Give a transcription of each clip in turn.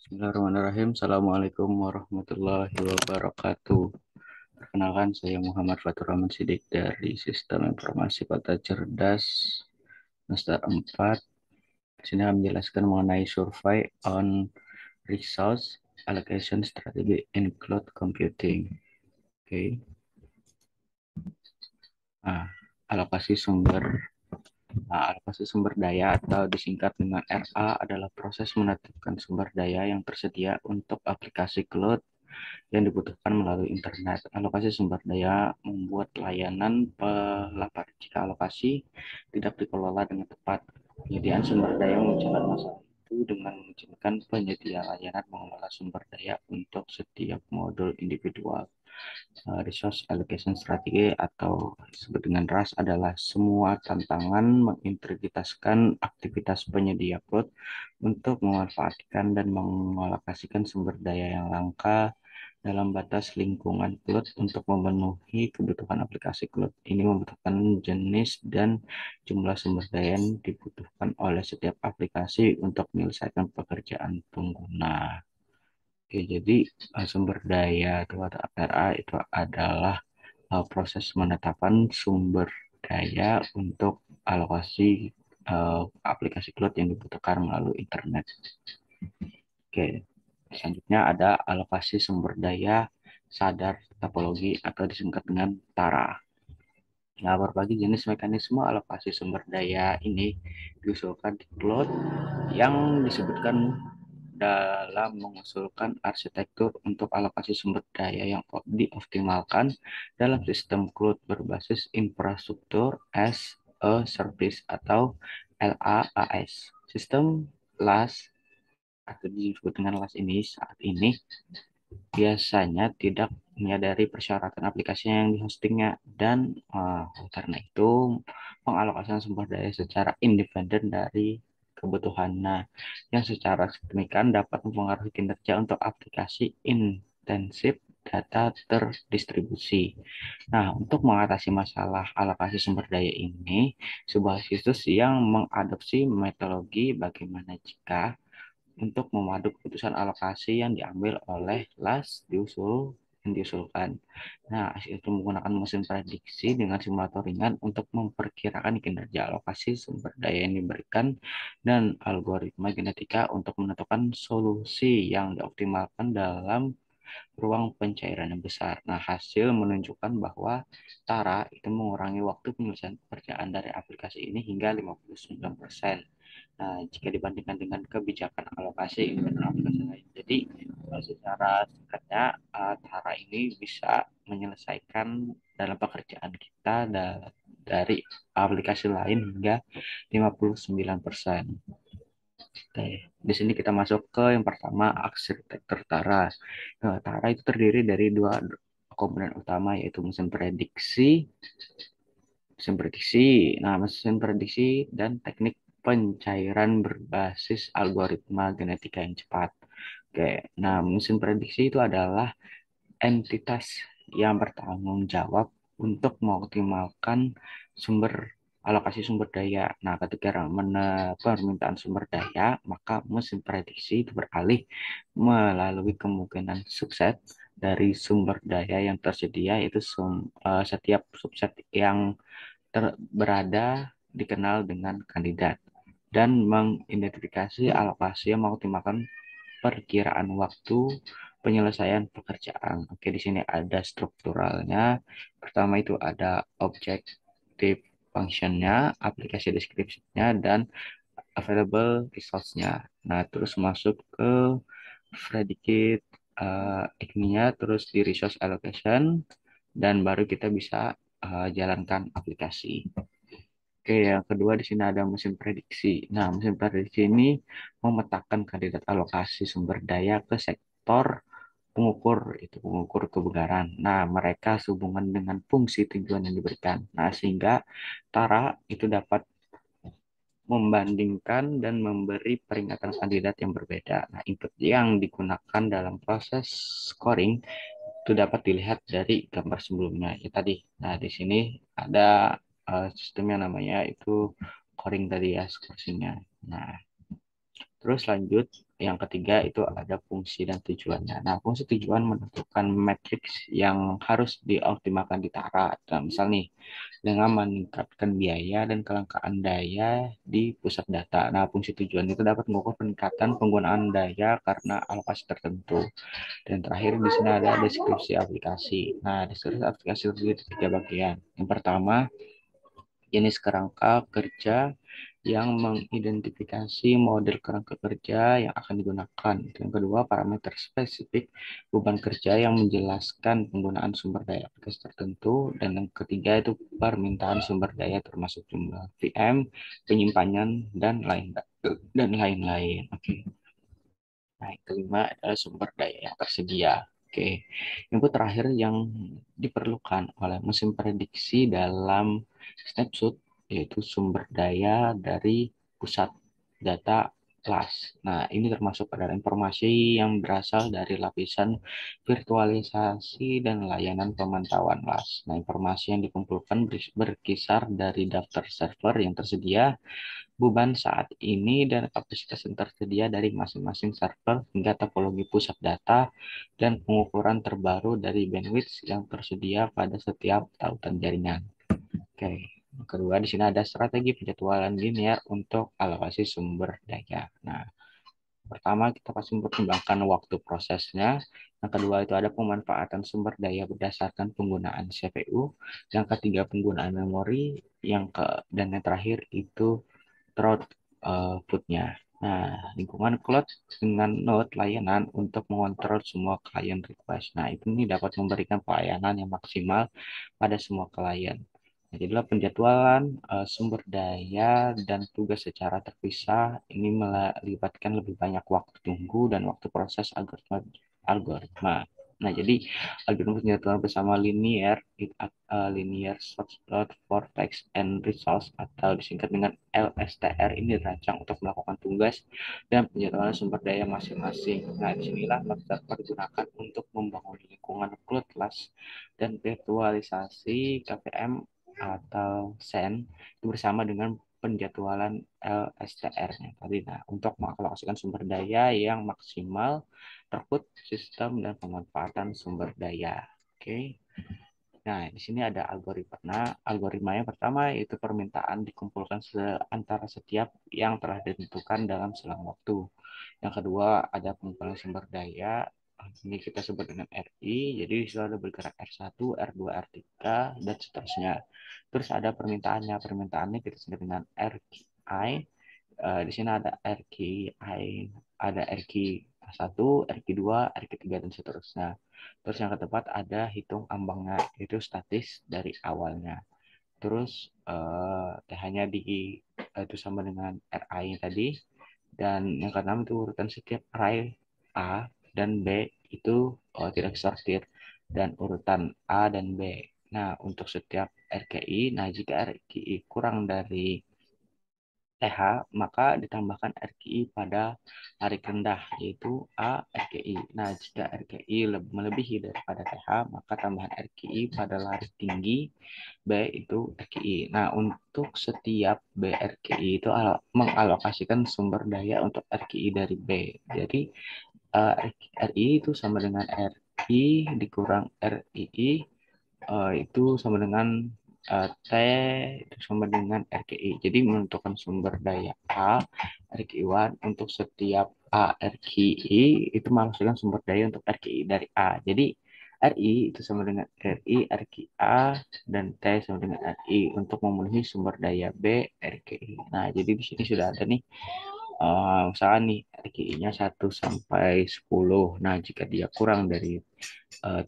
Bismillahirrahmanirrahim. Assalamualaikum warahmatullahi wabarakatuh. Perkenalkan, saya Muhammad Fatur Rahman Sidik dari Sistem Informasi Kota Cerdas semester 4. Di sini akan menjelaskan mengenai survey on resource allocation strategy in cloud computing. Oke. Nah, alokasi sumber alokasi sumber daya atau disingkat dengan RA adalah proses menetapkan sumber daya yang tersedia untuk aplikasi cloud yang dibutuhkan melalui internet. Alokasi sumber daya membuat layanan pelapar jika alokasi tidak dikelola dengan tepat. Penyediaan sumber daya memecahkan masalah itu dengan mengizinkan penyedia layanan mengelola sumber daya untuk setiap modul individual. Resource Allocation Strategy atau disebut dengan RAS adalah semua tantangan mengintegrasikan aktivitas penyedia cloud untuk memanfaatkan dan mengalokasikan sumber daya yang langka dalam batas lingkungan cloud untuk memenuhi kebutuhan aplikasi cloud. Ini membutuhkan jenis dan jumlah sumber daya yang dibutuhkan oleh setiap aplikasi untuk menyelesaikan pekerjaan pengguna. Oke, jadi sumber daya atau RA itu adalah proses penetapan sumber daya untuk alokasi aplikasi cloud yang dibutuhkan melalui internet. Oke, selanjutnya ada alokasi sumber daya sadar topologi atau disingkat dengan TARA. Nah, berbagai jenis mekanisme alokasi sumber daya ini diusulkan di cloud yang disebutkan dalam mengusulkan arsitektur untuk alokasi sumber daya yang dioptimalkan dalam sistem cloud berbasis infrastruktur as a service atau LaaS. Sistem LaaS atau disebut dengan LaaS ini saat ini biasanya tidak menyadari persyaratan aplikasi yang dihostingnya dan karena itu pengalokasian sumber daya secara independen dari kebutuhan. Nah, yang secara signifikan dapat mempengaruhi kinerja untuk aplikasi intensif data terdistribusi. Nah, untuk mengatasi masalah alokasi sumber daya ini, sebuah situs yang mengadopsi metodologi bagaimana jika untuk memadu keputusan alokasi yang diambil oleh yang diusulkan. Nah, itu menggunakan mesin prediksi dengan simulator ringan untuk memperkirakan kinerja alokasi sumber daya yang diberikan dan algoritma genetika untuk menentukan solusi yang dioptimalkan dalam ruang pencairan yang besar. Nah, hasil menunjukkan bahwa Tara itu mengurangi waktu penyelesaian pekerjaan dari aplikasi ini hingga 59%. Nah, jika dibandingkan dengan kebijakan alokasi internal aplikasi lain. Jadi, secara singkatnya, Tara ini bisa menyelesaikan dalam pekerjaan kita dari aplikasi lain hingga 59%. Oke, di sini kita masuk ke yang pertama, arsitektur Tara. Nah, Tara itu terdiri dari dua komponen utama, yaitu mesin prediksi. Nah, mesin prediksi dan teknik pencairan berbasis algoritma genetika yang cepat. Oke, nah mesin prediksi itu adalah entitas yang bertanggung jawab untuk mengoptimalkan sumber alokasi sumber daya. Nah, ketika permintaan sumber daya, maka mesin prediksi itu beralih melalui kemungkinan sukses dari sumber daya yang tersedia, yaitu setiap subset yang berada dikenal dengan kandidat dan mengidentifikasi alokasi yang mengoptimalkan perkiraan waktu penyelesaian pekerjaan. Oke, di sini ada strukturalnya. Pertama itu ada objective functionnya, aplikasi deskripsinya, dan available resource-nya. Nah, terus masuk ke predicate ininya, terus di resource allocation, dan baru kita bisa jalankan aplikasi. Oke, yang kedua di sini ada mesin prediksi. Nah, mesin prediksi ini memetakan kandidat alokasi sumber daya ke sektor pengukur, itu pengukur kebugaran. Nah, mereka sehubungan dengan fungsi tujuan yang diberikan. Nah, sehingga Tara itu dapat membandingkan dan memberi peringatan kandidat yang berbeda. Nah, input yang digunakan dalam proses scoring itu dapat dilihat dari gambar sebelumnya ya tadi. Nah, di sini ada sistem yang namanya itu scoring tadi ya, scoringnya. Nah, terus lanjut yang ketiga itu ada fungsi dan tujuannya. Nah, fungsi tujuan menentukan matriks yang harus dioptimalkan di Tara. Nah, misal nih, dengan meningkatkan biaya dan kelangkaan daya di pusat data. Nah, fungsi tujuan itu dapat mengukur peningkatan penggunaan daya karena alokasi tertentu. Dan terakhir di sini ada deskripsi aplikasi. Nah, deskripsi aplikasi terdiri dari tiga bagian. Yang pertama, jenis kerangka kerja yang mengidentifikasi model kerangka kerja yang akan digunakan. Yang kedua, parameter spesifik beban kerja yang menjelaskan penggunaan sumber daya aplikasi tertentu. Dan yang ketiga itu permintaan sumber daya termasuk jumlah VM, penyimpanan, dan lain-lain. Oke. Nah, yang kelima adalah sumber daya yang tersedia. Oke. Input terakhir yang diperlukan oleh mesin prediksi dalam snapshot yaitu sumber daya dari pusat data LAS. Nah, ini termasuk adalah informasi yang berasal dari lapisan virtualisasi dan layanan pemantauan LAS. Nah, informasi yang dikumpulkan berkisar dari daftar server yang tersedia, beban saat ini, dan kapasitas yang tersedia dari masing-masing server hingga topologi pusat data dan pengukuran terbaru dari bandwidth yang tersedia pada setiap tautan jaringan. Oke. Yang kedua, di sini ada strategi penjadwalan linear untuk alokasi sumber daya. Nah, pertama kita pasti mempertimbangkan waktu prosesnya. Yang kedua itu ada pemanfaatan sumber daya berdasarkan penggunaan CPU. Yang ketiga penggunaan memori. Dan yang terakhir itu throughput-nya. Nah, lingkungan cloud dengan node layanan untuk mengontrol semua klien request. Nah, ini dapat memberikan pelayanan yang maksimal pada semua klien. Nah, jadilah penjadwalan sumber daya dan tugas secara terpisah ini melibatkan lebih banyak waktu tunggu dan waktu proses algoritma. Nah, jadi algoritma penjadwalan bersama linear short for text and results atau disingkat dengan LSTR ini dirancang untuk melakukan tugas dan penjadwalan sumber daya masing-masing. Nah, disinilah Lobster digunakan untuk membangun lingkungan cloud LAS dan virtualisasi KVM atau SEN itu bersama dengan penjadwalan LSTR-nya tadi. Nah, untuk mengalokasikan sumber daya yang maksimal, terkut sistem dan pemanfaatan sumber daya. Oke. Nah, di sini ada algoritma. Nah, algoritma yang pertama yaitu permintaan dikumpulkan antara setiap yang telah ditentukan dalam selang waktu. Yang kedua ada pengumpulan sumber daya. Ini kita sebut dengan RI. Jadi di situ ada bergerak R1, R2, R3, dan seterusnya. Terus ada permintaannya. Permintaannya kita sebut dengan RQI. Di sini ada RQI, ada RQ1, RQ2, RQ3, dan seterusnya. Terus yang keempat ada hitung ambangnya, itu statis dari awalnya. Terus TH-nya itu sama dengan RI tadi. Dan yang keenam itu urutan setiap array A dan B itu tidak sortir. Dan urutan A dan B. Nah, untuk setiap RKI, nah jika RKI kurang dari TH, maka ditambahkan RKI pada tarik rendah, yaitu A RKI. Nah, jika RKI melebihi daripada TH, maka tambahan RKI pada larik tinggi, B itu RKI. Nah, untuk setiap B RKI itu mengalokasikan sumber daya untuk RKI dari B. Jadi, RI itu sama dengan RI dikurang RII, itu sama dengan T itu sama dengan RKI. Jadi menentukan sumber daya A, RKI1 untuk setiap A RKI itu menghasilkan sumber daya untuk RKI dari A. Jadi RI itu sama dengan RI, RKA, dan T sama dengan RI untuk memenuhi sumber daya B, RKI. Nah, jadi di sini sudah ada nih, misalkan nih RKI-nya 1 sampai 10. Nah, jika dia kurang dari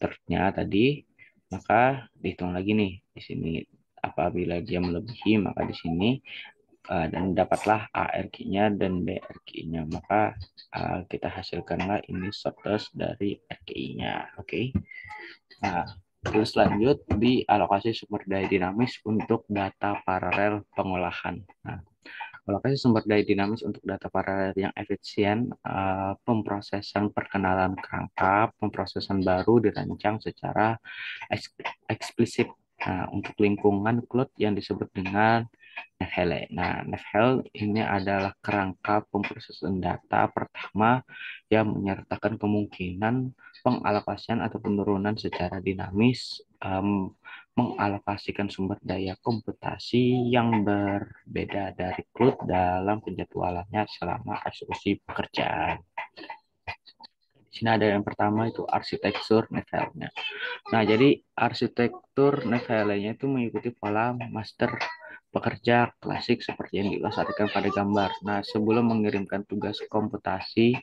ternyata tadi, maka dihitung lagi nih di sini. Apabila dia melebihi, maka di sini dan dapatlah ARQ-nya dan BRQ-nya, maka kita hasilkanlah ini shortest dari RQI-nya. Oke. Nah, terus lanjut di alokasi sumber daya dinamis untuk data paralel pengolahan. Nah, alokasi sumber daya dinamis untuk data paralel yang efisien, pemrosesan perkenalan kerangka, pemrosesan baru dirancang secara eksplisit. Nah, untuk lingkungan cloud yang disebut dengan Nefele. Nah, Nefele ini adalah kerangka pemrosesan data pertama yang menyertakan kemungkinan pengalokasian atau penurunan secara dinamis, mengalokasikan sumber daya komputasi yang berbeda dari CLUD dalam penjadwalannya selama eksekusi pekerjaan. Di sini ada yang pertama itu arsitektur Nefele. Nah, jadi arsitektur Nevelenya itu mengikuti pola master pekerja klasik seperti yang diilustrasikan pada gambar. Nah, sebelum mengirimkan tugas komputasi,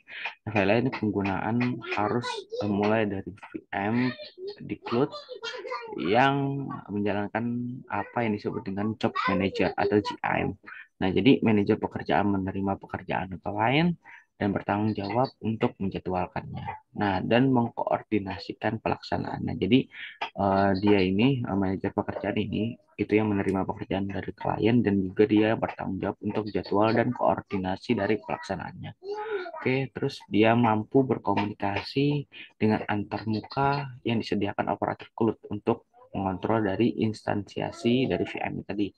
Nevela ini penggunaan harus mulai dari VM di cloud yang menjalankan apa yang disebut dengan job manager atau JIM. Nah, jadi manajer pekerjaan menerima pekerjaan klien dan bertanggung jawab untuk menjadwalkannya. Nah, dan mengkoordinasikan pelaksanaannya. Jadi dia ini manajer pekerjaan ini itu yang menerima pekerjaan dari klien dan juga dia bertanggung jawab untuk jadwal dan koordinasi dari pelaksanaannya. Oke, terus dia mampu berkomunikasi dengan antarmuka yang disediakan operator cloud untuk mengontrol dari instansiasi dari VM tadi.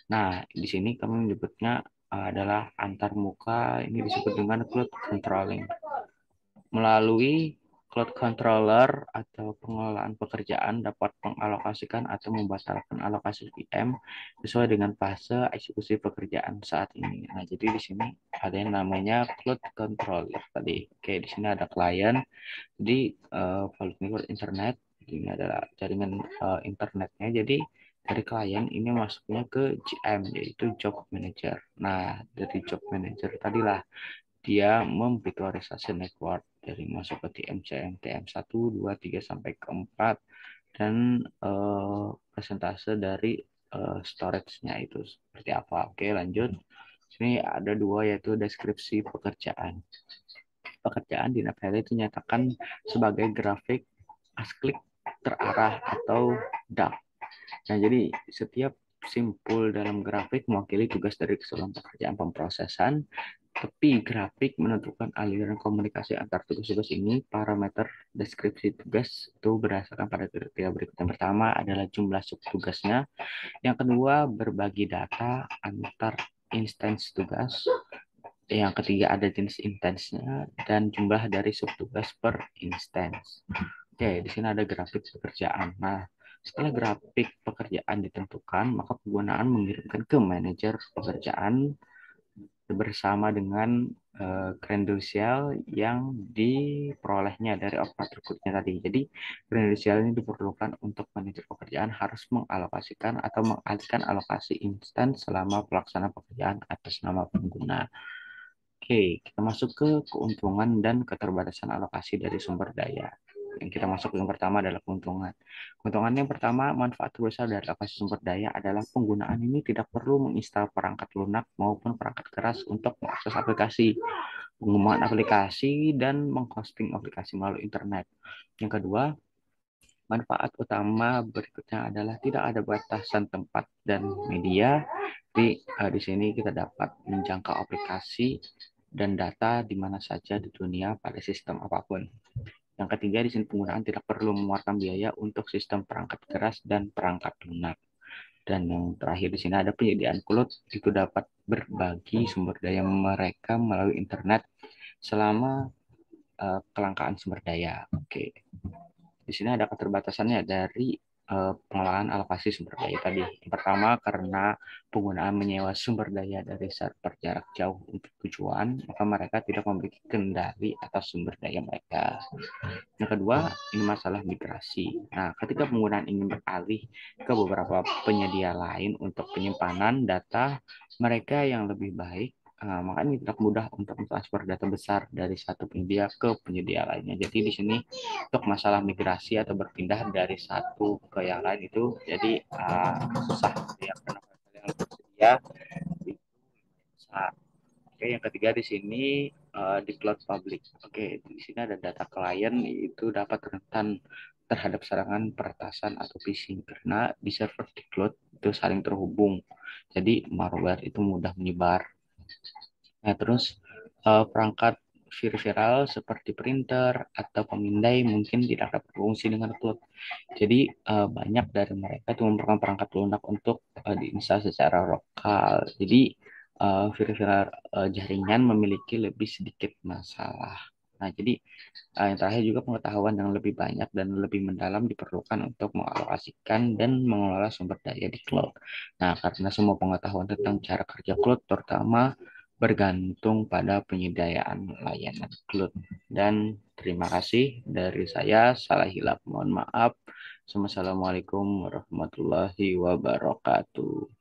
Nah, di sini kami menyebutnya adalah antarmuka, ini disebut dengan cloud controlling. Melalui cloud controller atau pengelolaan pekerjaan dapat mengalokasikan atau membatalkan alokasi VM sesuai dengan fase eksekusi pekerjaan saat ini. Nah, jadi di sini ada yang namanya cloud controller tadi. Oke, di sini ada klien. Jadi volume internet ini adalah jaringan internetnya. Jadi dari klien ini masuknya ke GM yaitu job manager. Nah, dari job manager tadilah dia memvirtualisasi network dari masuk ke TMCM, TM1, 2, 3 sampai ke 4 dan persentase dari storage-nya itu seperti apa. Oke, lanjut. Sini ada dua yaitu deskripsi pekerjaan. Pekerjaan di Navigate itu dinyatakan sebagai grafik asklik terarah atau dark. Nah, jadi setiap simpul dalam grafik mewakili tugas dari keseluruhan pekerjaan pemrosesan, tapi grafik menentukan aliran komunikasi antar tugas-tugas ini. Parameter deskripsi tugas itu berdasarkan pada kriteria berikut. Yang pertama adalah jumlah subtugasnya. Yang kedua, berbagi data antar instance tugas. Yang ketiga, ada jenis intensnya dan jumlah dari subtugas per instance. Oke, di sini ada grafik pekerjaan. Nah, setelah grafik pekerjaan ditentukan, maka penggunaan mengirimkan ke manajer pekerjaan bersama dengan kredensial yang diperolehnya dari operator code-nya tadi. Jadi, kredensial ini diperlukan untuk manajer pekerjaan harus mengalokasikan atau mengalihkan alokasi instan selama pelaksanaan pekerjaan atas nama pengguna. Oke, kita masuk ke keuntungan dan keterbatasan alokasi dari sumber daya. Yang kita masuk yang pertama adalah keuntungan. Keuntungan yang pertama, manfaat terbesar dari alokasi sumber daya adalah penggunaan ini tidak perlu menginstal perangkat lunak maupun perangkat keras untuk mengakses aplikasi, pengembangan aplikasi, dan menghosting aplikasi melalui internet. Yang kedua, manfaat utama berikutnya adalah tidak ada batasan tempat dan media. Di sini kita dapat menjangkau aplikasi dan data di mana saja di dunia pada sistem apapun. Yang ketiga, di sini penggunaan tidak perlu mengeluarkan biaya untuk sistem perangkat keras dan perangkat lunak. Dan yang terakhir di sini ada penyediaan cloud, itu dapat berbagi sumber daya mereka melalui internet selama kelangkaan sumber daya. Oke. Di sini ada keterbatasannya dari pengelolaan alokasi sumber daya tadi. Yang pertama, karena penggunaan menyewa sumber daya dari server jarak jauh untuk tujuan, maka mereka tidak memiliki kendali atas sumber daya mereka. Yang kedua, ini masalah migrasi. Nah, ketika penggunaan ingin beralih ke beberapa penyedia lain untuk penyimpanan data mereka yang lebih baik, maka ini tidak mudah untuk mentransfer data besar dari satu penyedia ke penyedia lainnya. Jadi di sini untuk masalah migrasi atau berpindah dari satu ke yang lain itu jadi susah ya, karena yang tersedia itu besar. Oke, yang ketiga di sini di cloud public. Oke, di sini ada data klien itu dapat rentan terhadap serangan peretasan atau phishing karena di server di cloud itu saling terhubung. Jadi malware itu mudah menyebar. Nah, terus perangkat viral seperti printer atau pemindai mungkin tidak dapat berfungsi dengan cloud. Jadi banyak dari mereka itu memerlukan perangkat lunak untuk diinstal secara lokal. Jadi viral jaringan memiliki lebih sedikit masalah. Nah, jadi yang terakhir juga pengetahuan yang lebih banyak dan lebih mendalam diperlukan untuk mengalokasikan dan mengelola sumber daya di cloud. Nah, karena semua pengetahuan tentang cara kerja cloud terutama bergantung pada penyediaan layanan cloud. Dan terima kasih dari saya, salah hilap, mohon maaf. Wassalamualaikum warahmatullahi wabarakatuh.